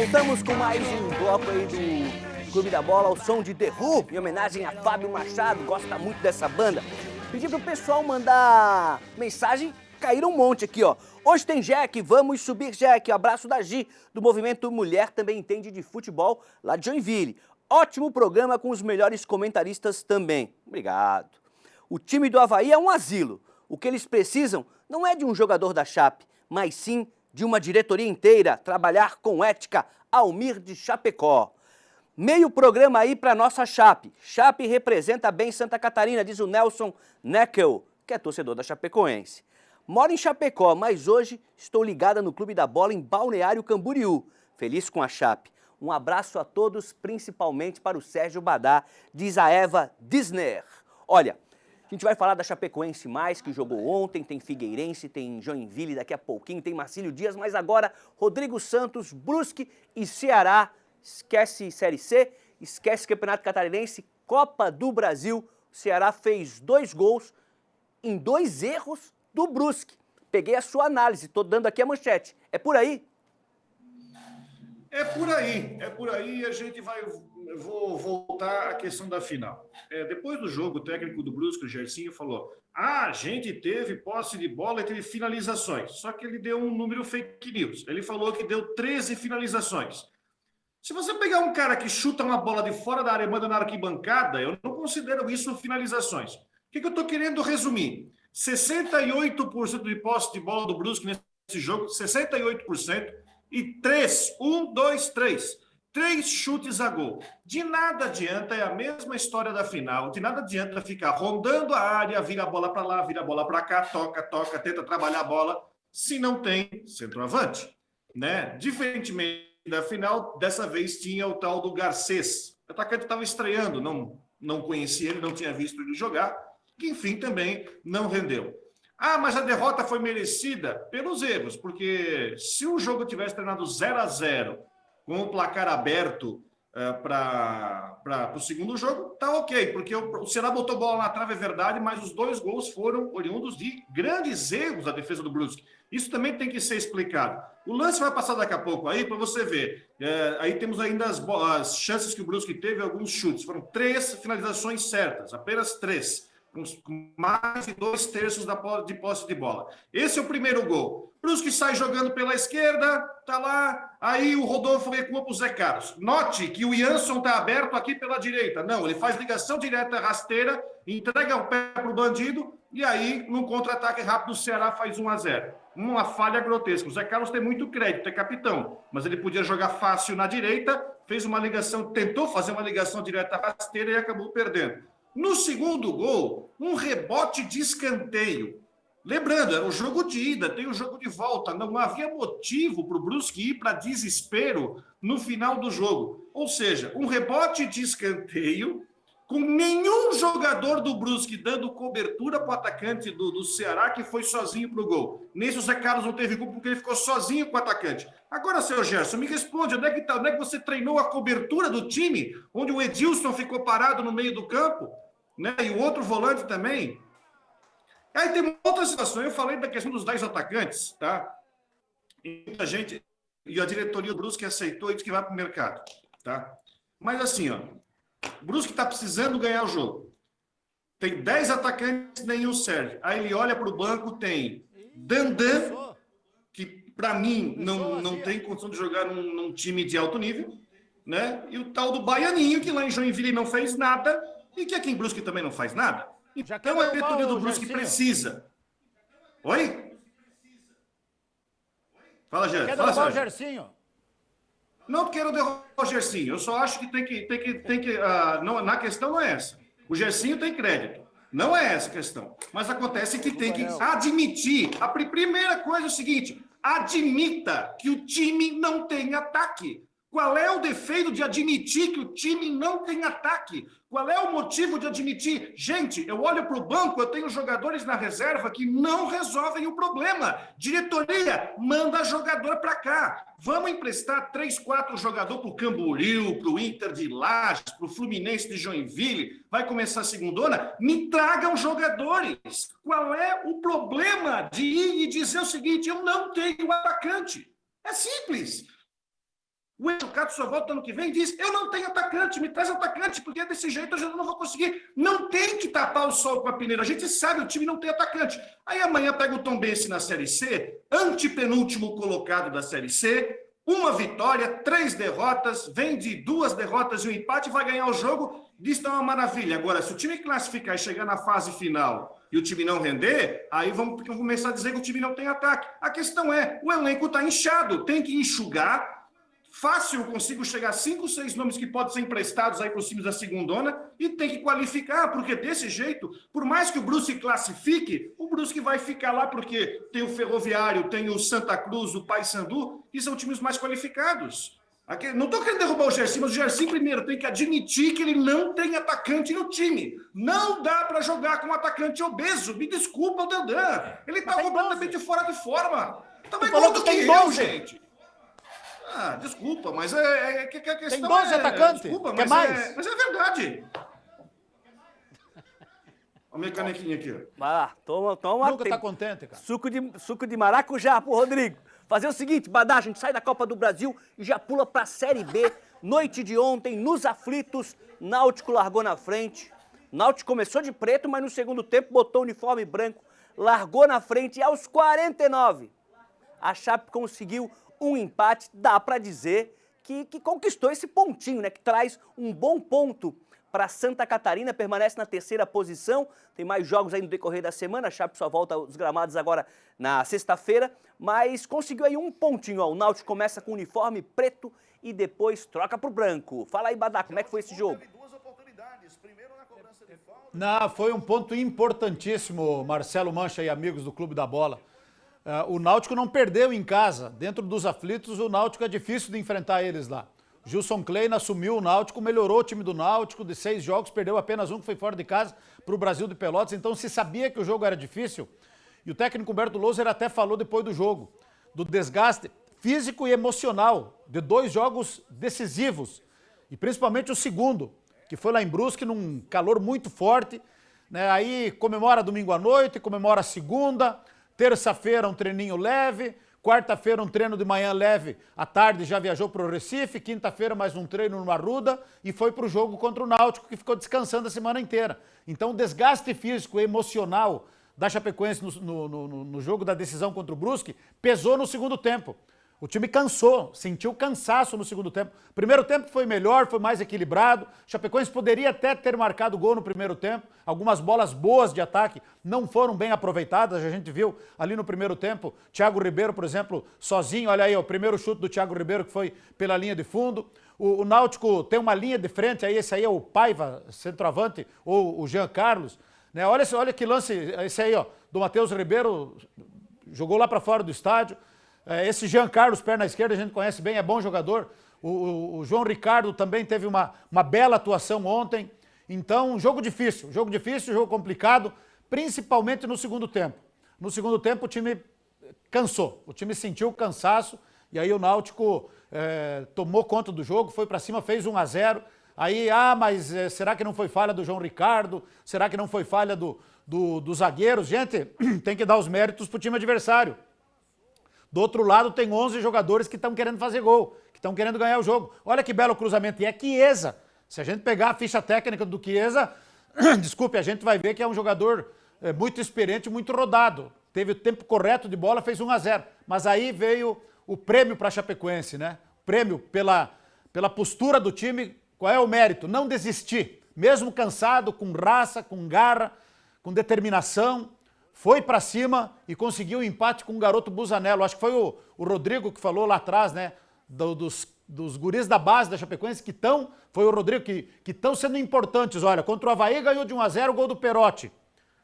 Voltamos com mais um bloco aí do Clube da Bola, ao som de The Who, em homenagem a Fábio Machado, gosta muito dessa banda. Pedi pro pessoal mandar mensagem, caíram um monte aqui, ó. Hoje tem Jack, vamos subir Jack, abraço da Gi, do movimento Mulher Também Entende de Futebol, lá de Joinville. Ótimo programa com os melhores comentaristas também. Obrigado. O time do Avaí é um asilo. O que eles precisam não é de um jogador da Chape, mas sim de uma diretoria inteira, trabalhar com ética. Almir de Chapecó. Meio programa aí para nossa Chape. Chape representa bem Santa Catarina, diz o Nelson Neckel, que é torcedor da Chapecoense. Moro em Chapecó, mas hoje estou ligada no Clube da Bola em Balneário Camboriú. Feliz com a Chape. Um abraço a todos, principalmente para o Sérgio Badá, diz a Eva Disner. Olha, a gente vai falar da Chapecoense mais, que jogou ontem, tem Figueirense, tem Joinville, daqui a pouquinho tem Marcílio Dias, mas agora Rodrigo Santos, Brusque e Ceará. Esquece Série C, esquece Campeonato Catarinense, Copa do Brasil. O Ceará fez 2 gols em 2 erros do Brusque. Peguei a sua análise, tô dando aqui a manchete. É por aí? É por aí, a gente vai... Eu vou voltar à questão da final. Depois do jogo, o técnico do Brusque, o Gersinho, falou: a gente teve posse de bola e teve finalizações. Só que ele deu um número fake news. Ele falou que deu 13 finalizações. Se você pegar um cara que chuta uma bola de fora da área e manda na arquibancada, eu não considero isso finalizações. O que eu estou querendo resumir? 68% de posse de bola do Brusque nesse jogo, 68%, e 3 chutes a gol. De nada adianta, é a mesma história da final, de nada adianta ficar rondando a área, vira a bola para lá, vira a bola para cá, toca, tenta trabalhar a bola, se não tem centroavante, né? Diferentemente da final, dessa vez tinha o tal do Garcês. O atacante estava estreando, não conhecia ele, não tinha visto ele jogar, que enfim também não rendeu. Ah, mas a derrota foi merecida pelos erros, porque se o jogo tivesse terminado 0-0, com o placar aberto para o segundo jogo, tá ok, porque o Ceará botou bola na trave, é verdade, mas os 2 gols foram oriundos de grandes erros da defesa do Brusque. Isso também tem que ser explicado. O lance vai passar daqui a pouco aí para você ver. Aí temos ainda as chances que o Brusque teve, alguns chutes. Foram 3 finalizações certas, apenas 3. Com mais de 2/3 de posse de bola. Esse é o primeiro gol. Brusque sai jogando pela esquerda, tá lá, aí o Rodolfo recua pro Zé Carlos. Note que o Jansson tá aberto aqui pela direita. Não, ele faz ligação direta rasteira, entrega o pé pro bandido, e aí, num contra-ataque rápido, o Ceará faz 1-0. Uma falha grotesca. O Zé Carlos tem muito crédito, é capitão, mas ele podia jogar fácil na direita, fez uma ligação, tentou fazer uma ligação direta rasteira e acabou perdendo. No segundo gol, um rebote de escanteio. Lembrando, era o jogo de ida, tem o jogo de volta. Não havia motivo para o Brusque ir para desespero no final do jogo. Ou seja, um rebote de escanteio com nenhum jogador do Brusque dando cobertura para o atacante do Ceará, que foi sozinho para o gol. Nesse o Zé Carlos não teve culpa porque ele ficou sozinho com o atacante. Agora, seu Gerson, me responde, onde é que você treinou a cobertura do time, onde o Edilson ficou parado no meio do campo, né? E o outro volante também? Aí tem uma outra situação, eu falei da questão dos 10 atacantes, tá? E muita gente, e a diretoria do Brusque aceitou e disse que vai para o mercado, tá? Mas assim, ó, o Brusque está precisando ganhar o jogo. Tem 10 atacantes, nenhum serve. Aí ele olha para o banco, tem Dandan, que para mim não tem condição de jogar num time de alto nível, né? E o tal do Baianinho, que lá em Joinville não fez nada, e que aqui em Brusque também não faz nada. Então a diretoria do Brusque precisa. Oi? Fala, Gerson. Quer derrubar o Gersinho? Não quero derrubar o Gersinho. Eu só acho que tem que não, na questão não é essa. O Gersinho tem crédito. Não é essa a questão. Mas acontece que tem que admitir. A primeira coisa é o seguinte: admita que o time não tem ataque. Qual é o defeito de admitir que o time não tem ataque? Qual é o motivo de admitir? Gente, eu olho para o banco, eu tenho jogadores na reserva que não resolvem o problema. Diretoria, manda jogador para cá. Vamos emprestar 3, 4 jogadores para o Camboriú, para o Inter de Lages, para o Fluminense de Joinville. Vai começar a segundona? Me tragam jogadores. Qual é o problema de ir e dizer o seguinte: eu não tenho atacante? É simples. O Educato só volta ano que vem e diz, eu não tenho atacante, me traz atacante, porque desse jeito eu já não vou conseguir. Não tem que tapar o sol com a peneira. A gente sabe, o time não tem atacante. Aí amanhã pega o Tombense na Série C, antepenúltimo colocado da Série C, 1 vitória, 3 derrotas, vem de 2 derrotas e um empate, vai ganhar o jogo, diz que é uma maravilha. Agora, se o time classificar e chegar na fase final e o time não render, aí vamos começar a dizer que o time não tem ataque. A questão é, o elenco está inchado, tem que enxugar. Fácil, consigo chegar a 5, 6 nomes que podem ser emprestados aí para os times da segundona e tem que qualificar, porque desse jeito, por mais que o Brusque classifique, o Brusque vai ficar lá porque tem o Ferroviário, tem o Santa Cruz, o Paysandu, que são times mais qualificados. Aqui, não estou querendo derrubar o Gerson, mas o Gerson primeiro tem que admitir que ele não tem atacante no time. Não dá para jogar com um atacante obeso. Me desculpa, o Dandan. Ele está completamente fora de forma. Tá mais gordo do que eu, gente. Ah, desculpa, mas a questão tem 12 atacantes, desculpa, quer mas mais? Mas é verdade. Olha a minha canequinha aqui, ó. Vai lá, toma. Nunca tá contente, cara. Suco de maracujá pro Rodrigo. Fazer o seguinte, Badá, a gente sai da Copa do Brasil e já pula pra Série B. Noite de ontem, nos aflitos, Náutico largou na frente. Náutico começou de preto, mas no segundo tempo botou o uniforme branco, largou na frente e aos 49, a Chape conseguiu um empate, dá para dizer que conquistou esse pontinho, né? Que traz um bom ponto para Santa Catarina, permanece na 3ª posição. Tem mais jogos aí no decorrer da semana, a Chape só volta aos gramados agora na sexta-feira, mas conseguiu aí um pontinho. Ó. O Náutico começa com uniforme preto e depois troca pro branco. Fala aí, Badá, como é que foi esse jogo? Não, foi um ponto importantíssimo, Marcelo Mancha e amigos do Clube da Bola. O Náutico não perdeu em casa. Dentro dos aflitos, o Náutico é difícil de enfrentar eles lá. Gilson Klein assumiu o Náutico, melhorou o time do Náutico, de 6 jogos, perdeu apenas um, que foi fora de casa, para o Brasil de Pelotas. Então se sabia que o jogo era difícil. E o técnico Humberto Louser até falou depois do jogo, do desgaste físico e emocional de 2 jogos decisivos. E principalmente o segundo, que foi lá em Brusque, num calor muito forte. Né? Aí comemora domingo à noite, comemora segunda. Terça-feira um treininho leve, quarta-feira um treino de manhã leve, à tarde já viajou para o Recife, quinta-feira mais um treino no Arruda e foi para o jogo contra o Náutico, que ficou descansando a semana inteira. Então o desgaste físico e emocional da Chapecoense no jogo da decisão contra o Brusque pesou no segundo tempo. O time cansou, sentiu cansaço no segundo tempo. Primeiro tempo foi melhor, foi mais equilibrado. Chapecoense poderia até ter marcado gol no primeiro tempo. Algumas bolas boas de ataque não foram bem aproveitadas. A gente viu ali no primeiro tempo, Thiago Ribeiro, por exemplo, sozinho. Olha aí, o primeiro chute do Thiago Ribeiro que foi pela linha de fundo. O Náutico tem uma linha de frente, aí esse aí é o Paiva, centroavante, ou o Jean Carlos. Né? Olha que lance, esse aí, ó, do Matheus Ribeiro, jogou lá para fora do estádio. Esse Jean Carlos, perna esquerda, a gente conhece bem, é bom jogador. O João Ricardo também teve uma bela atuação ontem. Então, jogo difícil, jogo complicado, principalmente no segundo tempo. No segundo tempo o time cansou, o time sentiu o cansaço e aí o Náutico tomou conta do jogo, foi para cima, fez 1-0. Aí, mas será que não foi falha do João Ricardo? Será que não foi falha dos zagueiros? Gente, tem que dar os méritos para o time adversário. Do outro lado tem 11 jogadores que estão querendo fazer gol, que estão querendo ganhar o jogo. Olha que belo cruzamento. E é Chiesa. Se a gente pegar a ficha técnica do Chiesa, desculpe, a gente vai ver que é um jogador muito experiente, muito rodado. Teve o tempo correto de bola, fez 1-0. Mas aí veio o prêmio para a Chapecoense, né? O prêmio pela postura do time. Qual é o mérito? Não desistir. Mesmo cansado, com raça, com garra, com determinação. Foi para cima e conseguiu o empate com o garoto Busanello. Acho que foi o Rodrigo que falou lá atrás, né? Dos guris da base da Chapecoense que estão, foi o Rodrigo, que estão sendo importantes. Olha, contra o Avaí ganhou de 1-0 o gol do Perotti,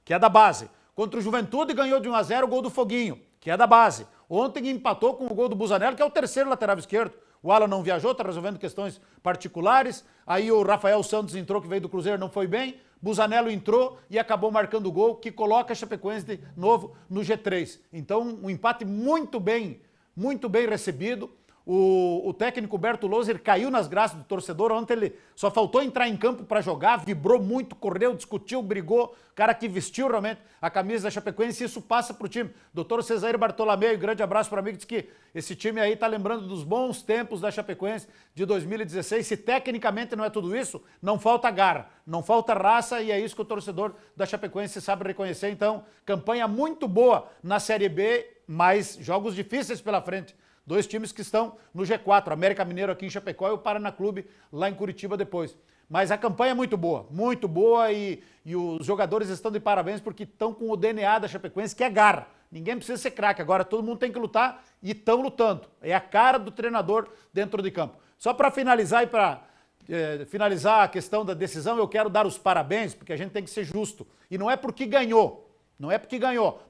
que é da base. Contra o Juventude ganhou de 1-0 o gol do Foguinho, que é da base. Ontem empatou com o gol do Busanello, que é o terceiro lateral esquerdo. O Alan não viajou, está resolvendo questões particulares. Aí o Rafael Santos entrou, que veio do Cruzeiro, não foi bem. Busanello entrou e acabou marcando o gol, que coloca a Chapecoense de novo no G3. Então, um empate muito bem recebido. O técnico Berto Loser caiu nas graças do torcedor. Ontem ele só faltou entrar em campo para jogar, vibrou muito, correu, discutiu, brigou. Cara que vestiu realmente a camisa da Chapecoense, e isso passa pro time. Doutor Cesaire Bartolomeu, grande abraço para mim, que diz que esse time aí tá lembrando dos bons tempos da Chapecoense de 2016. Se tecnicamente não é tudo isso, não falta garra, não falta raça, e é isso que o torcedor da Chapecoense sabe reconhecer. Então, campanha muito boa na Série B, mas jogos difíceis pela frente. 2 times que estão no G4, América Mineiro aqui em Chapecó e o Paraná Clube lá em Curitiba depois. Mas a campanha é muito boa e os jogadores estão de parabéns porque estão com o DNA da Chapecoense, que é garra. Ninguém precisa ser craque, agora todo mundo tem que lutar e estão lutando. É a cara do treinador dentro de campo. Só para finalizar e para finalizar a questão da decisão, eu quero dar os parabéns, porque a gente tem que ser justo. E não é porque ganhou,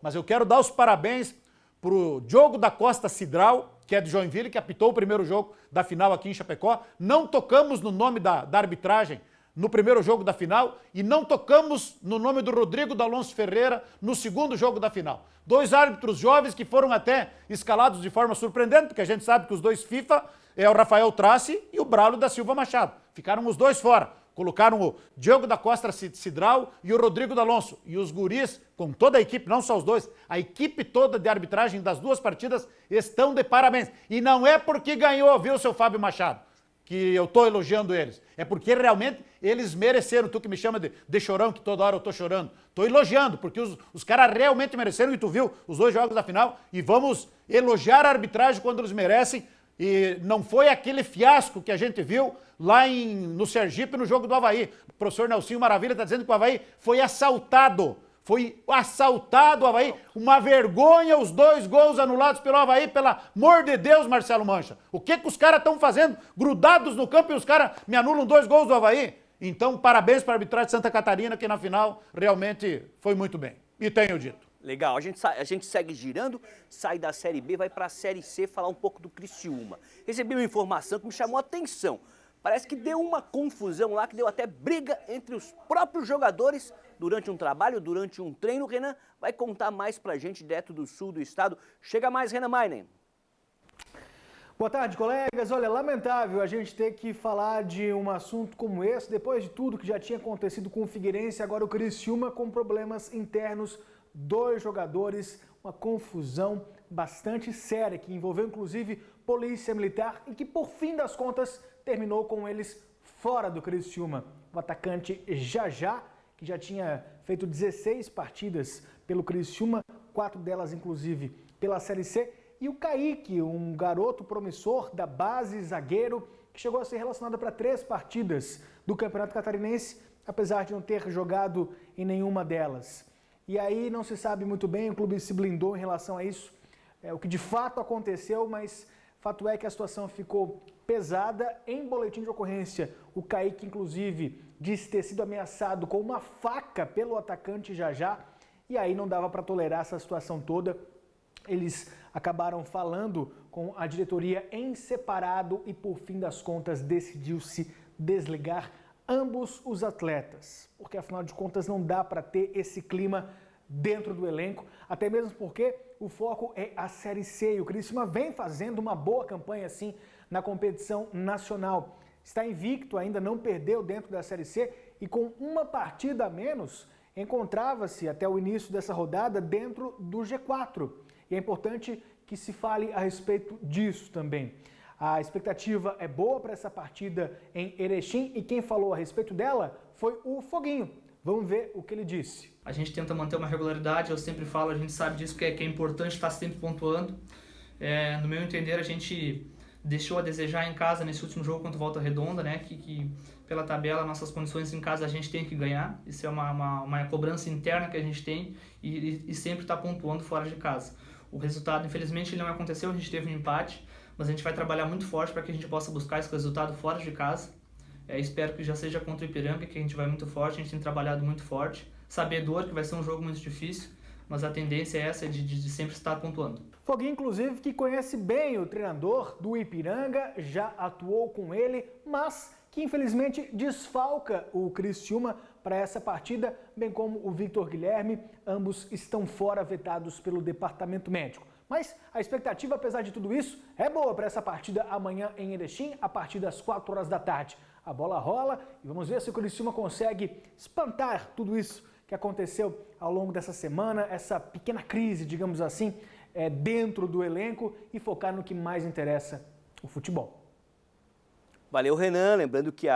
mas eu quero dar os parabéns para o Diogo da Costa Cidral, que é de Joinville, que apitou o primeiro jogo da final aqui em Chapecó. Não tocamos no nome da arbitragem no primeiro jogo da final e não tocamos no nome do Rodrigo D'Alonso Ferreira no segundo jogo da final. 2 árbitros jovens que foram até escalados de forma surpreendente, porque a gente sabe que os 2 FIFA é o Rafael Trace e o Braulio da Silva Machado. Ficaram os 2 fora. Colocaram o Diogo da Costa Cidral e o Rodrigo D'Alonso. E os guris, com toda a equipe, não só os 2, a equipe toda de arbitragem das 2 partidas estão de parabéns. E não é porque ganhou, viu, seu Fábio Machado, que eu estou elogiando eles. É porque realmente eles mereceram. Tu que me chama de chorão, que toda hora eu estou chorando. Estou elogiando, porque os caras realmente mereceram, e tu viu os 2 jogos da final. E vamos elogiar a arbitragem quando eles merecem. E não foi aquele fiasco que a gente viu lá no Sergipe, no jogo do Avaí. O professor Nelsinho Maravilha está dizendo que o Avaí foi assaltado. Foi assaltado o Avaí. Uma vergonha os 2 gols anulados pelo Avaí, pelo amor de Deus, Marcelo Mancha. O que os caras estão fazendo? Grudados no campo, e os caras me anulam 2 gols do Avaí? Então, parabéns para a arbitragem de Santa Catarina, que na final realmente foi muito bem. E tenho dito. Legal, a gente segue girando, sai da Série B, vai para a Série C falar um pouco do Criciúma. Recebi uma informação que me chamou a atenção. Parece que deu uma confusão lá, que deu até briga entre os próprios jogadores durante um trabalho, durante um treino. O Renan vai contar mais pra gente direto do sul do estado. Chega mais, Renan Mainen. Boa tarde, colegas. Olha, lamentável a gente ter que falar de um assunto como esse, depois de tudo que já tinha acontecido com o Figueirense, agora o Criciúma com problemas internos, 2 jogadores, uma confusão bastante séria, que envolveu inclusive polícia militar e que por fim das contas terminou com eles fora do Criciúma. O atacante Jajá, que já tinha feito 16 partidas pelo Criciúma, 4 delas inclusive pela Série C, e o Kaique, um garoto promissor da base, zagueiro, que chegou a ser relacionado para 3 partidas do Campeonato Catarinense, apesar de não ter jogado em nenhuma delas. E aí não se sabe muito bem, o clube se blindou em relação a isso, o que de fato aconteceu, mas fato é que a situação ficou pesada. Em boletim de ocorrência, o Kaique, inclusive, disse ter sido ameaçado com uma faca pelo atacante Jajá, e aí não dava para tolerar essa situação toda. Eles acabaram falando com a diretoria em separado e, por fim das contas, decidiu-se desligar ambos os atletas, porque afinal de contas não dá para ter esse clima dentro do elenco, até mesmo porque o foco é a Série C e o Criciúma vem fazendo uma boa campanha assim na competição nacional. Está invicto, ainda não perdeu dentro da Série C e com uma partida a menos encontrava-se até o início dessa rodada dentro do G4. E é importante que se fale a respeito disso também. A expectativa é boa para essa partida em Erechim e quem falou a respeito dela foi o Foguinho. Vamos ver o que ele disse. A gente tenta manter uma regularidade, eu sempre falo, a gente sabe disso que é importante estar sempre pontuando. No meu entender, a gente deixou a desejar em casa nesse último jogo contra o Volta Redonda, né? Que pela tabela, nossas condições em casa a gente tem que ganhar. Isso é uma cobrança interna que a gente tem e sempre está pontuando fora de casa. O resultado, infelizmente, ele não aconteceu, a gente teve um empate, mas a gente vai trabalhar muito forte para que a gente possa buscar esse resultado fora de casa. Espero que já seja contra o Ipiranga, que a gente vai muito forte, a gente tem trabalhado muito forte. Sabedor que vai ser um jogo muito difícil, mas a tendência é essa de sempre estar pontuando. Foguinho, inclusive, que conhece bem o treinador do Ipiranga, já atuou com ele, mas que infelizmente desfalca o Criciúma para essa partida, bem como o Victor Guilherme, ambos estão fora, vetados pelo departamento médico. Mas a expectativa, apesar de tudo isso, é boa para essa partida amanhã em Erechim, a partir das 4 horas da tarde. A bola rola e vamos ver se o Criciúma consegue espantar tudo isso que aconteceu ao longo dessa semana, essa pequena crise, digamos assim, dentro do elenco e focar no que mais interessa, o futebol. Valeu, Renan. Lembrando que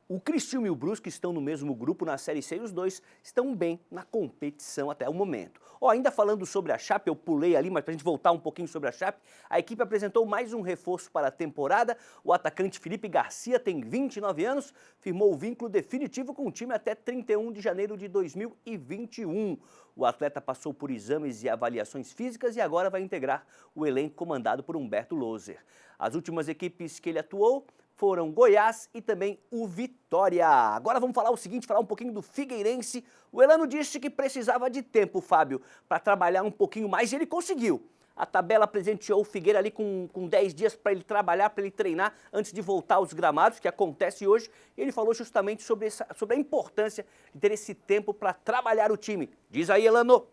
o Criciúma e o Brusque estão no mesmo grupo na Série C e os dois estão bem na competição até o momento. Ainda falando sobre a Chape, eu pulei ali, mas para a gente voltar um pouquinho sobre a Chape, a equipe apresentou mais um reforço para a temporada. O atacante Felipe Garcia tem 29 anos, firmou o vínculo definitivo com o time até 31 de janeiro de 2021. O atleta passou por exames e avaliações físicas e agora vai integrar o elenco comandado por Humberto Loser. As últimas equipes que ele atuou foram Goiás e também o Vitória. Agora vamos falar falar um pouquinho do Figueirense. O Elano disse que precisava de tempo, Fábio, para trabalhar um pouquinho mais e ele conseguiu. A tabela presenteou o Figueira ali com 10 dias para ele trabalhar, para ele treinar antes de voltar aos gramados, que acontece hoje. E ele falou justamente sobre a importância de ter esse tempo para trabalhar o time. Diz aí, Elano.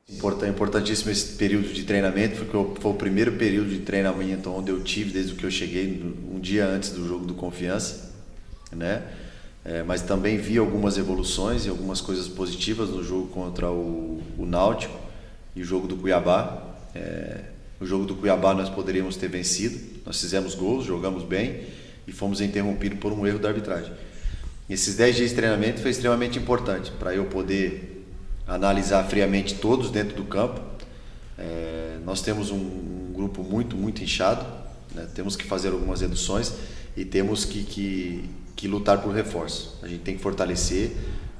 Importantíssimo esse período de treinamento, porque foi o primeiro período de treinamento onde eu tive desde que eu cheguei, um dia antes do jogo do Confiança, né? Mas também vi algumas evoluções e algumas coisas positivas no jogo contra o Náutico e o jogo do Cuiabá. O jogo do Cuiabá nós poderíamos ter vencido, nós fizemos gols, jogamos bem e fomos interrompidos por um erro da arbitragem. Esses 10 dias de treinamento foi extremamente importante para eu poder analisar friamente todos dentro do campo. Nós temos um grupo muito inchado, né? Temos que fazer algumas reduções e temos que lutar por reforço. A gente tem que fortalecer,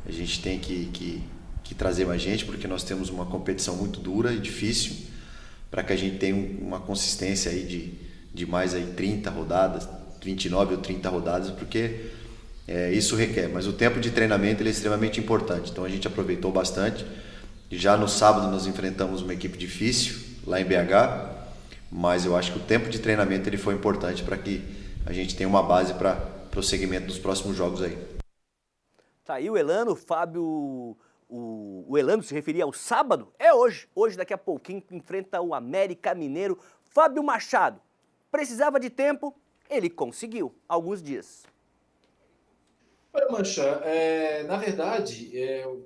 a gente tem que trazer mais gente, porque nós temos uma competição muito dura e difícil, para que a gente tenha uma consistência aí de mais aí 30 rodadas, 29 ou 30 rodadas, porque isso requer, mas o tempo de treinamento ele é extremamente importante, então a gente aproveitou bastante. Já no sábado nós enfrentamos uma equipe difícil lá em BH, mas eu acho que o tempo de treinamento ele foi importante para que a gente tenha uma base para prosseguimento dos próximos jogos aí. Tá aí o Elano, Fábio. O Elano se referia ao sábado, hoje daqui a pouquinho enfrenta o América Mineiro. Fábio Machado precisava de tempo, ele conseguiu alguns dias. Olha, Mancha, na verdade,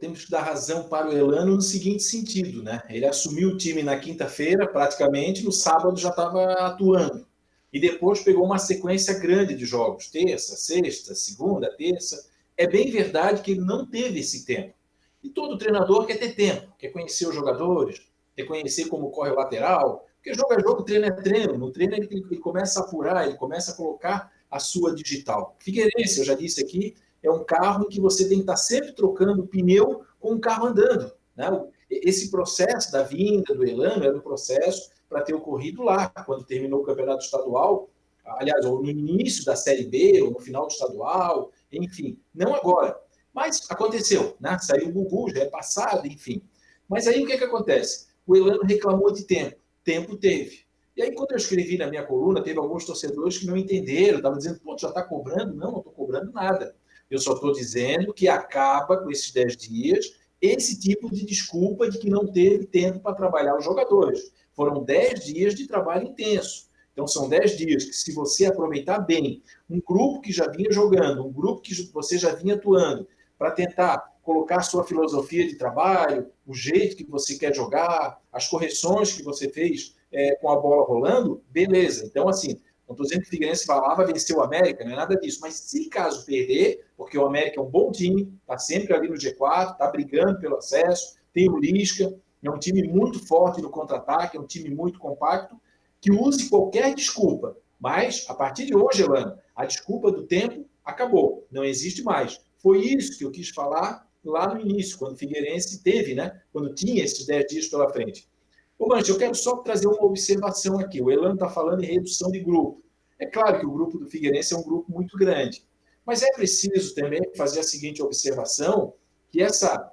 temos que dar razão para o Elano no seguinte sentido, né? Ele assumiu o time na quinta-feira, praticamente, no sábado já estava atuando. E depois pegou uma sequência grande de jogos, terça, sexta, segunda, terça. É bem verdade que ele não teve esse tempo. E todo treinador quer ter tempo, quer conhecer os jogadores, quer conhecer como corre o lateral, porque jogo é jogo, treino é treino. No treino ele começa a apurar, ele começa a colocar a sua digital. Figueirense, eu já disse aqui, é um carro em que você tem que estar sempre trocando o pneu com o carro andando, né? Esse processo da vinda do Elano era um processo para ter ocorrido lá, quando terminou o campeonato estadual, aliás, ou no início da Série B, ou no final do estadual, enfim, não agora. Mas aconteceu, né? Saiu o Gugu, já é passado, enfim. Mas aí o que acontece? O Elano reclamou de tempo. Tempo teve. E aí, quando eu escrevi na minha coluna, teve alguns torcedores que não entenderam, estavam dizendo, pô, já está cobrando? Não estou cobrando nada. Eu só estou dizendo que acaba com esses 10 dias esse tipo de desculpa de que não teve tempo para trabalhar os jogadores. Foram 10 dias de trabalho intenso. Então, são 10 dias que, se você aproveitar bem um grupo que já vinha jogando, um grupo que você já vinha atuando, para tentar colocar a sua filosofia de trabalho, o jeito que você quer jogar, as correções que você fez com a bola rolando, beleza. Então, assim, não estou dizendo que o Figueirense vai lá, vai vencer o América, não é nada disso. Mas se caso perder, porque o América é um bom time, está sempre ali no G4, está brigando pelo acesso, tem o Lisca, é um time muito forte no contra-ataque, é um time muito compacto, que use qualquer desculpa. Mas, a partir de hoje, Elano, a desculpa do tempo acabou, não existe mais. Foi isso que eu quis falar lá no início, quando o Figueirense teve, né? Quando tinha esses 10 dias pela frente. Ô, Mancha, eu quero só trazer uma observação aqui. O Elano está falando em redução de grupo. É claro que o grupo do Figueirense é um grupo muito grande, mas é preciso também fazer a seguinte observação, que essa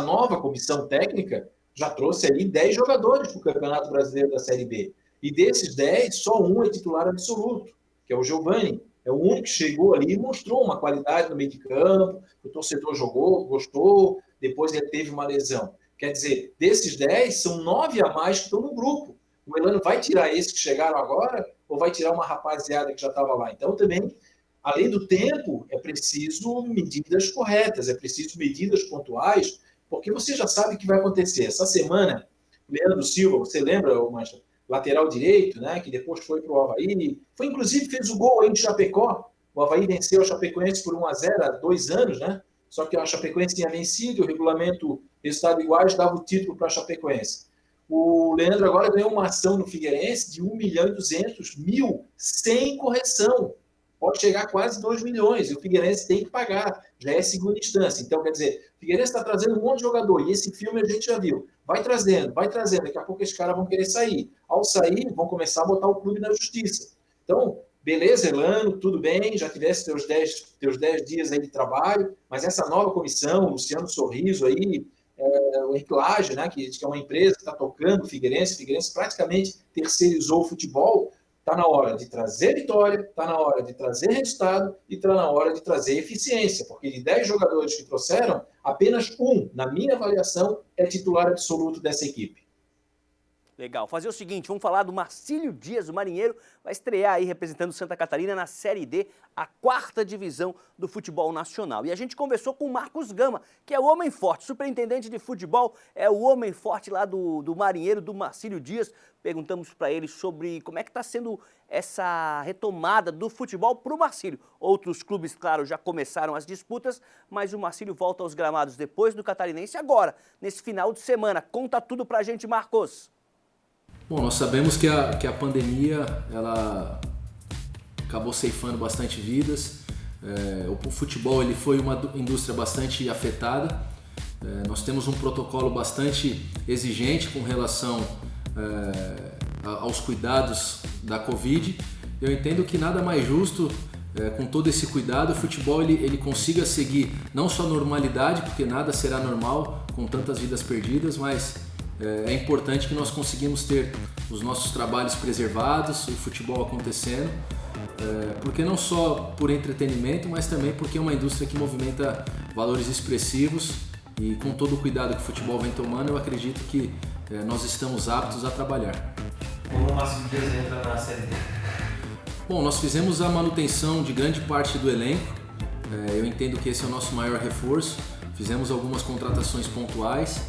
nova comissão técnica já trouxe ali 10 jogadores para o Campeonato Brasileiro da Série B. E desses 10, só um é titular absoluto, que é o Giovani. É o único que chegou ali e mostrou uma qualidade no meio de campo, o torcedor jogou, gostou, depois ele teve uma lesão. Quer dizer, desses 10, são 9 a mais que estão no grupo. O Elano vai tirar esses que chegaram agora ou vai tirar uma rapaziada que já estava lá? Então, também, além do tempo, é preciso medidas corretas, é preciso medidas pontuais, porque você já sabe o que vai acontecer. Essa semana, o Leandro Silva, você lembra, Mancha? Lateral direito, né, que depois foi para o Avaí, inclusive fez o gol aí de Chapecó. O Avaí venceu a Chapecoense por 1-0 há 2 anos, né? Só que a Chapecoense tinha vencido, o regulamento resultado iguais dava o título para a Chapecoense. O Leandro agora ganhou uma ação no Figueirense de 1.200.000 sem correção. Pode chegar a quase 2 milhões, e o Figueirense tem que pagar, já é segunda instância. Então, quer dizer, o Figueirense está trazendo um monte de jogador, e esse filme a gente já viu. Vai trazendo, daqui a pouco esses caras vão querer sair. Ao sair, vão começar a botar o clube na justiça. Então, beleza, Elano, tudo bem, já tivesse teus 10 dias aí de trabalho, mas essa nova comissão, o Luciano Sorriso aí, o Henrique Lage, né, que é uma empresa que está tocando o Figueirense praticamente terceirizou o futebol, está na hora de trazer vitória, está na hora de trazer resultado e está na hora de trazer eficiência, porque de 10 jogadores que trouxeram, apenas um, na minha avaliação, é titular absoluto dessa equipe. Legal. Fazer o seguinte, vamos falar do Marcílio Dias, o marinheiro, vai estrear aí representando Santa Catarina na Série D, a 4ª divisão do futebol nacional. E a gente conversou com o Marcos Gama, que é o homem forte, superintendente de futebol, é o homem forte lá do marinheiro, do Marcílio Dias. Perguntamos para ele sobre como é que está sendo essa retomada do futebol para o Marcílio. Outros clubes, claro, já começaram as disputas, mas o Marcílio volta aos gramados depois do Catarinense agora, nesse final de semana. Conta tudo para a gente, Marcos. Bom, nós sabemos que a pandemia ela acabou ceifando bastante vidas. O futebol ele foi uma indústria bastante afetada. Nós temos um protocolo bastante exigente com relação aos cuidados da Covid. Eu entendo que nada mais justo, com todo esse cuidado, o futebol ele consiga seguir não só a normalidade, porque nada será normal com tantas vidas perdidas, mas é importante que nós conseguimos ter os nossos trabalhos preservados, o futebol acontecendo, porque não só por entretenimento, mas também porque é uma indústria que movimenta valores expressivos e com todo o cuidado que o futebol vem tomando, eu acredito que nós estamos aptos a trabalhar. Como o Marcílio Dias entra na Série D? Bom, nós fizemos a manutenção de grande parte do elenco, eu entendo que esse é o nosso maior reforço. Fizemos algumas contratações pontuais,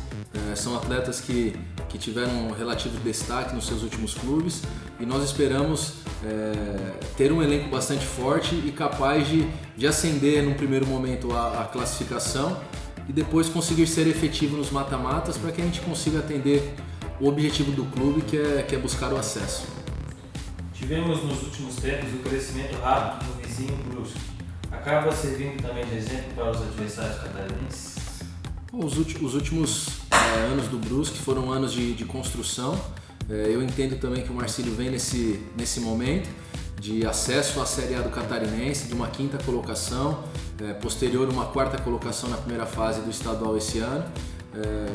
são atletas que tiveram um relativo destaque nos seus últimos clubes e nós esperamos ter um elenco bastante forte e capaz de ascender num primeiro momento a classificação e depois conseguir ser efetivo nos mata-matas para que a gente consiga atender o objetivo do clube, que é buscar o acesso. Tivemos nos últimos tempos o crescimento rápido do vizinho Brusque. Acaba servindo também de exemplo para os adversários catarinenses? Os últimos anos do Brusque foram anos de construção. Eu entendo também que o Marcílio vem nesse momento de acesso à Série A do Catarinense, de uma 5ª colocação, posterior uma 4ª colocação na primeira fase do estadual esse ano.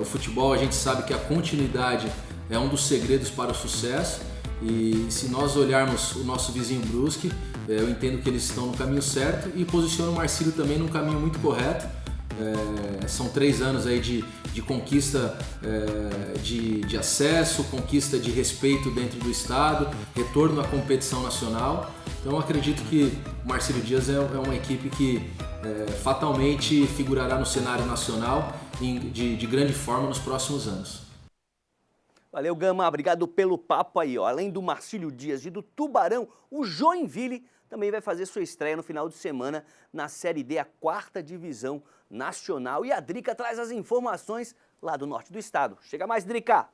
O futebol, a gente sabe que a continuidade é um dos segredos para o sucesso. E se nós olharmos o nosso vizinho Brusque, eu entendo que eles estão no caminho certo e posicionam o Marcílio também num caminho muito correto. São 3 anos aí de conquista de acesso, conquista de respeito dentro do estado, retorno à competição nacional. Então eu acredito que o Marcílio Dias é uma equipe que fatalmente figurará no cenário nacional de grande forma nos próximos anos. Valeu, Gama, obrigado pelo papo aí, ó. Além do Marcílio Dias e do Tubarão, o Joinville também vai fazer sua estreia no final de semana na Série D, a 4ª divisão nacional. E a Drica traz as informações lá do norte do estado. Chega mais, Drica!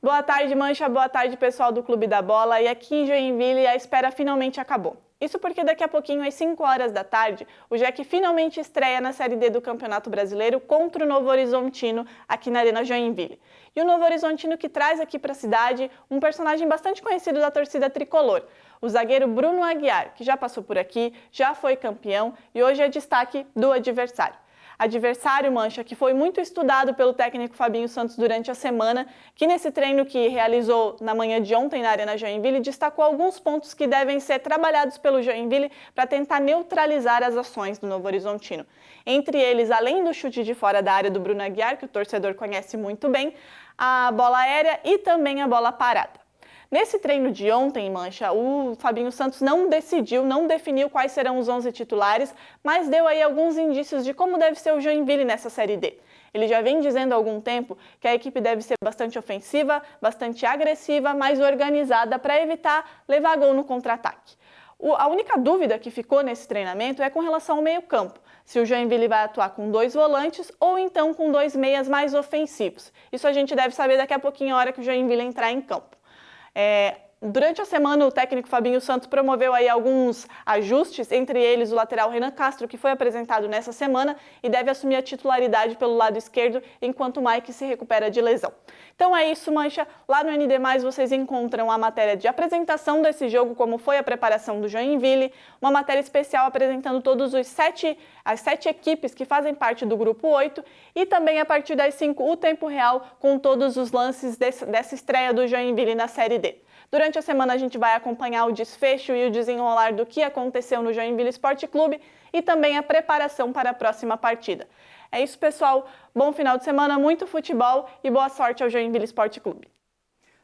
Boa tarde, Mancha. Boa tarde, pessoal do Clube da Bola. E aqui em Joinville a espera finalmente acabou. Isso porque daqui a pouquinho, às 5 horas da tarde, o Jack finalmente estreia na Série D do Campeonato Brasileiro contra o Novo Horizontino aqui na Arena Joinville. E o Novo Horizontino que traz aqui para a cidade um personagem bastante conhecido da torcida tricolor, o zagueiro Bruno Aguiar, que já passou por aqui, já foi campeão e hoje é destaque do adversário. Adversário, Mancha, que foi muito estudado pelo técnico Fabinho Santos durante a semana, que nesse treino que realizou na manhã de ontem na Arena Joinville, destacou alguns pontos que devem ser trabalhados pelo Joinville para tentar neutralizar as ações do Novo Horizontino. Entre eles, além do chute de fora da área do Bruno Aguiar, que o torcedor conhece muito bem, a bola aérea e também a bola parada. Nesse treino de ontem, Mancha, o Fabinho Santos não definiu quais serão os 11 titulares, mas deu aí alguns indícios de como deve ser o Joinville nessa Série D. Ele já vem dizendo há algum tempo que a equipe deve ser bastante ofensiva, bastante agressiva, mais organizada para evitar levar gol no contra-ataque. A única dúvida que ficou nesse treinamento é com relação ao meio-campo. Se o Joinville vai atuar com 2 volantes ou então com 2 meias mais ofensivos. Isso a gente deve saber daqui a pouquinho, a hora que o Joinville entrar em campo. Durante a semana, o técnico Fabinho Santos promoveu aí alguns ajustes, entre eles o lateral Renan Castro, que foi apresentado nessa semana e deve assumir a titularidade pelo lado esquerdo, enquanto o Mike se recupera de lesão. Então é isso, Mancha. Lá no ND+, vocês encontram a matéria de apresentação desse jogo, como foi a preparação do Joinville, uma matéria especial apresentando todos as 7 equipes que fazem parte do Grupo 8 e também a partir das 5 o tempo real com todos os lances dessa estreia do Joinville na Série D. Durante a semana a gente vai acompanhar o desfecho e o desenrolar do que aconteceu no Joinville Esporte Clube e também a preparação para a próxima partida. É isso, pessoal. Bom final de semana, muito futebol e boa sorte ao Joinville Esporte Clube.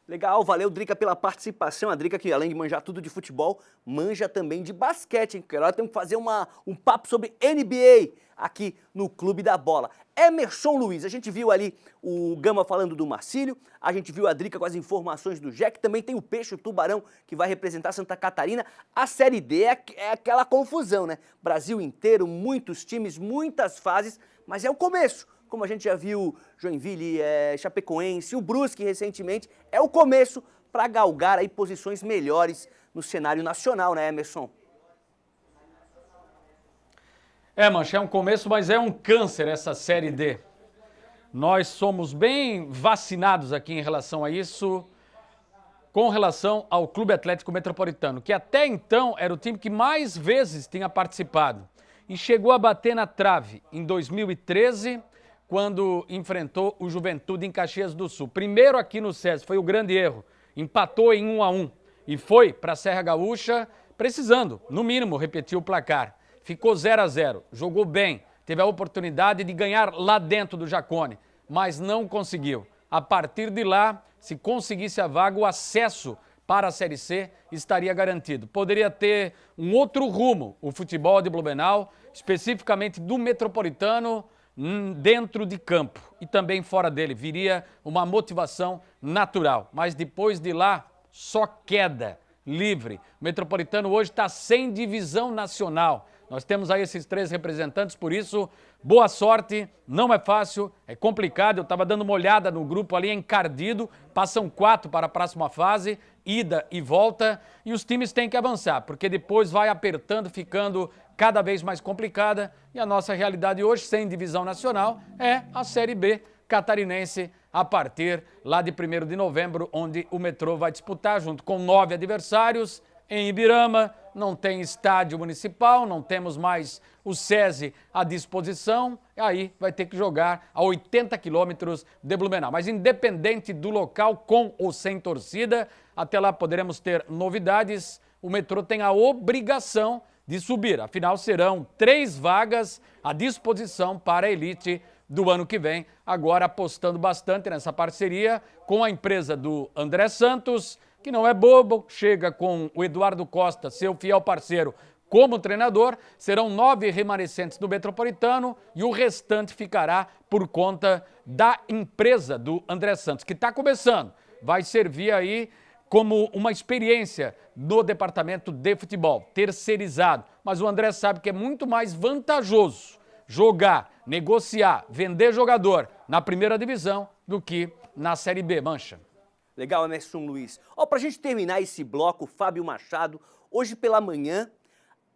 Legal, valeu, Drica, pela participação. A Drica, que além de manjar tudo de futebol, manja também de basquete, hein? Porque agora temos que fazer um papo sobre NBA aqui no Clube da Bola. Emerson Luiz, a gente viu ali o Gama falando do Marcílio, a gente viu a Drica com as informações do Jack, também tem o Peixe, o Tubarão, que vai representar Santa Catarina. A Série D é aquela confusão, né? Brasil inteiro, muitos times, muitas fases, mas é o começo. Como a gente já viu, Joinville, Chapecoense, o Brusque recentemente, é o começo para galgar aí posições melhores no cenário nacional, né, Emerson? Mancha, é um começo, mas é um câncer essa Série D. Nós somos bem vacinados aqui em relação a isso, com relação ao Clube Atlético Metropolitano, que até então era o time que mais vezes tinha participado e chegou a bater na trave em 2013, quando enfrentou o Juventude em Caxias do Sul. Primeiro aqui no SESI, foi o grande erro, empatou em 1-1 e foi para a Serra Gaúcha precisando, no mínimo, repetir o placar. Ficou 0-0, jogou bem, teve a oportunidade de ganhar lá dentro do Jacone, mas não conseguiu. A partir de lá, se conseguisse a vaga, o acesso para a Série C estaria garantido. Poderia ter um outro rumo, o futebol de Blumenau, especificamente do Metropolitano, dentro de campo e também fora dele. Viria uma motivação natural, mas depois de lá, só queda livre. O Metropolitano hoje está sem divisão nacional. Nós temos aí esses 3 representantes, por isso, boa sorte, não é fácil, é complicado. Eu estava dando uma olhada no grupo ali, encardido, passam 4 para a próxima fase, ida e volta, e os times têm que avançar, porque depois vai apertando, ficando cada vez mais complicada, e a nossa realidade hoje, sem divisão nacional, é a Série B catarinense, a partir lá de 1º de novembro, onde o Metrô vai disputar, junto com 9 adversários, em Ibirama. Não tem estádio municipal, não temos mais o SESI à disposição, e aí vai ter que jogar a 80 quilômetros de Blumenau. Mas independente do local, com ou sem torcida, até lá poderemos ter novidades. O Metrô tem a obrigação de subir, afinal serão 3 vagas à disposição para a elite do ano que vem, agora apostando bastante nessa parceria com a empresa do André Santos, que não é bobo, chega com o Eduardo Costa, seu fiel parceiro, como treinador. Serão 9 remanescentes do Metropolitano e o restante ficará por conta da empresa do André Santos, que está começando. Vai servir aí como uma experiência no departamento de futebol, terceirizado. Mas o André sabe que é muito mais vantajoso jogar, negociar, vender jogador na primeira divisão do que na Série B, Mancha. Legal, Emerson Luiz. Pra gente terminar esse bloco, Fábio Machado, hoje pela manhã,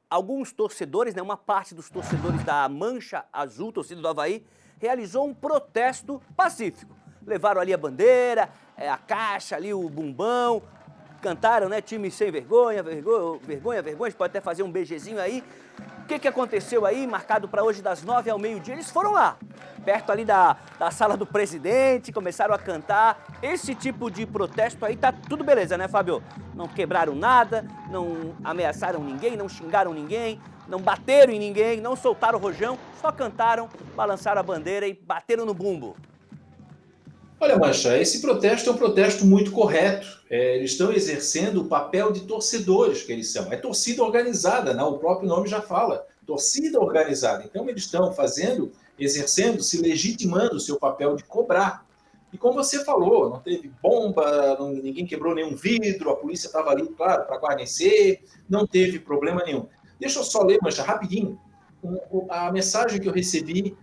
alguns torcedores, uma parte dos torcedores da Mancha Azul, torcida do Avaí, realizou um protesto pacífico. Levaram ali a bandeira, a caixa ali, o bumbão, cantaram, time sem vergonha, vergonha, vergonha, a gente pode até fazer um beijezinho aí. que aconteceu aí, marcado para hoje das 9 ao meio-dia? Eles foram lá, perto ali da sala do presidente, começaram a cantar. Esse tipo de protesto aí tá tudo beleza, né, Fábio? Não quebraram nada, não ameaçaram ninguém, não xingaram ninguém, não bateram em ninguém, não soltaram o rojão, só cantaram, balançaram a bandeira e bateram no bumbo. Olha, Mancha, esse protesto é um protesto muito correto. Eles estão exercendo o papel de torcedores que eles são. É torcida organizada, né? O próprio nome já fala. Torcida organizada. Então, eles estão exercendo, se legitimando o seu papel de cobrar. E como você falou, não teve bomba, ninguém quebrou nenhum vidro, a polícia estava ali, claro, para guarnecer, não teve problema nenhum. Deixa eu só ler, Mancha, rapidinho, a mensagem que eu recebi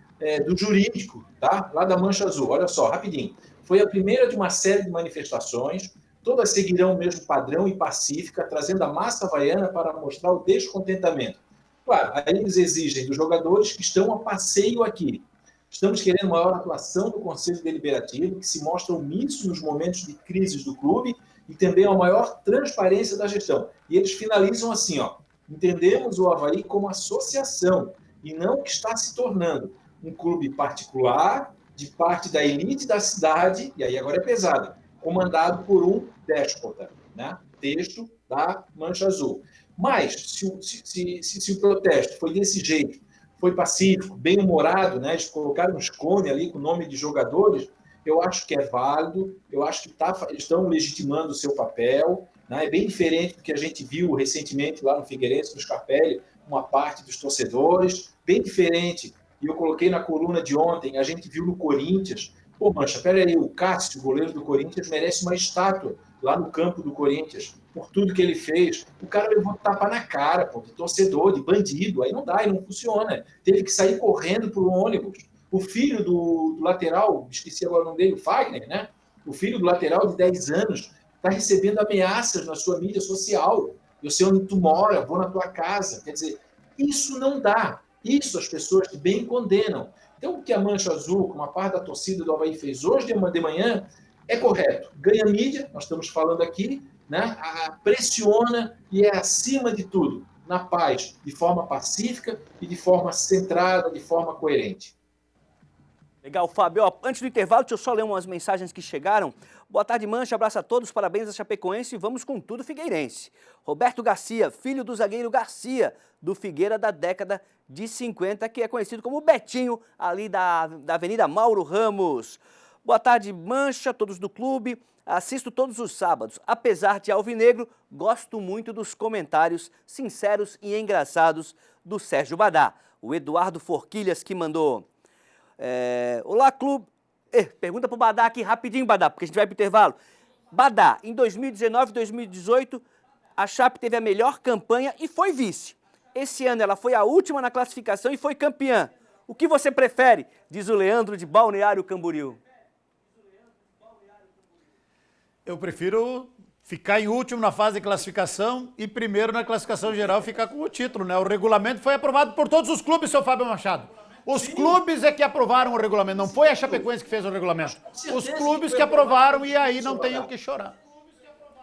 do jurídico, tá? Lá da Mancha Azul. Olha só, rapidinho. Foi a primeira de uma série de manifestações, todas seguirão o mesmo padrão e pacífica, trazendo a massa havaiana para mostrar o descontentamento. Claro, aí eles exigem dos jogadores que estão a passeio aqui. Estamos querendo maior atuação do Conselho Deliberativo, que se mostra omisso nos momentos de crises do clube, e também a maior transparência da gestão. E eles finalizam assim, ó: entendemos o Avaí como associação, e não que está se tornando um clube particular, de parte da elite da cidade, e aí agora é pesado, comandado por um déspota, né? Texto da Mancha Azul. Mas, se o protesto foi desse jeito, foi pacífico, bem-humorado, né? Eles colocaram uns cones ali com o nome de jogadores, eu acho que é válido, eu acho que eles estão legitimando o seu papel, né? É bem diferente do que a gente viu recentemente lá no Figueirense, no Scarpelli, uma parte dos torcedores, bem diferente. E eu coloquei na coluna de ontem, a gente viu no Corinthians. Pô, Mancha, peraí, o Cássio, goleiro do Corinthians, merece uma estátua lá no campo do Corinthians, por tudo que ele fez. O cara levou tapa na cara, pô, de torcedor, de bandido. Aí não dá, aí não funciona. Teve que sair correndo para o ônibus. O filho do lateral, esqueci agora o nome dele, o Fagner, né? O filho do lateral de 10 anos está recebendo ameaças na sua mídia social. Eu sei onde tu mora, vou na tua casa. Quer dizer, isso não dá. Isso as pessoas bem condenam. Então, o que a Mancha Azul, com uma parte da torcida do Avaí fez hoje de manhã, é correto. Ganha mídia, nós estamos falando aqui, né? Pressiona e é, acima de tudo, na paz, de forma pacífica e de forma centrada, de forma coerente. Legal, Fábio. Ó, antes do intervalo, deixa eu só ler umas mensagens que chegaram. Boa tarde, Mancha. Abraço a todos. Parabéns a Chapecoense. Vamos com tudo figueirense. Roberto Garcia, filho do zagueiro Garcia, do Figueira da década de 50, que é conhecido como Betinho, ali da Avenida Mauro Ramos. Boa tarde, Mancha, todos do clube. Assisto todos os sábados. Apesar de alvinegro, gosto muito dos comentários sinceros e engraçados do Sérgio Badá. O Eduardo Forquilhas que mandou... Olá, clube. Pergunta pro Badá aqui rapidinho, Badá, porque a gente vai pro intervalo. Badá, em 2019 e 2018, a Chape teve a melhor campanha e foi vice. Esse ano ela foi a última na classificação e foi campeã. O que você prefere? Diz o Leandro de Balneário Camboriú. Eu prefiro ficar em último na fase de classificação e primeiro na classificação geral ficar com o título, né? O regulamento foi aprovado por todos os clubes, seu Fábio Machado. Os clubes é que aprovaram o regulamento, não foi a Chapecoense que fez o regulamento. Os clubes que aprovaram e aí não tem o que chorar.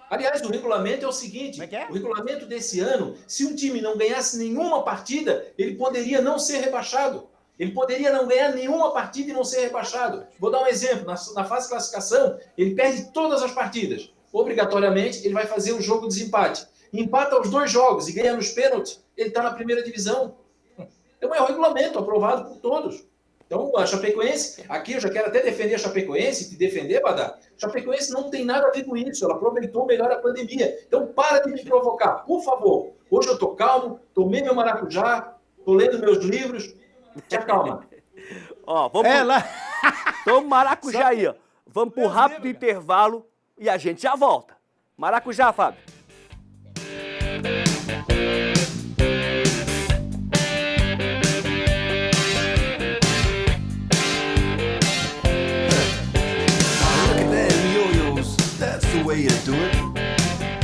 Aliás, o regulamento é o seguinte, o regulamento desse ano, se um time não ganhasse nenhuma partida, ele poderia não ser rebaixado. Ele poderia não ganhar nenhuma partida e não ser rebaixado. Vou dar um exemplo, na fase de classificação, ele perde todas as partidas. Obrigatoriamente, ele vai fazer um jogo de desempate. Empata os 2 jogos e ganha nos pênaltis, ele está na primeira divisão. Então é o regulamento aprovado por todos. Então a Chapecoense, aqui eu já quero até defender a Chapecoense, te defender, Badá. Chapecoense não tem nada a ver com isso, ela aproveitou melhor a pandemia. Então para de me provocar, por favor. Hoje eu estou calmo, tomei meu maracujá, estou lendo meus livros, te acalma. Ó, vamos Toma maracujá aí, ó. Vamos pro rápido intervalo e a gente já volta. Maracujá, Fábio. Way to do it.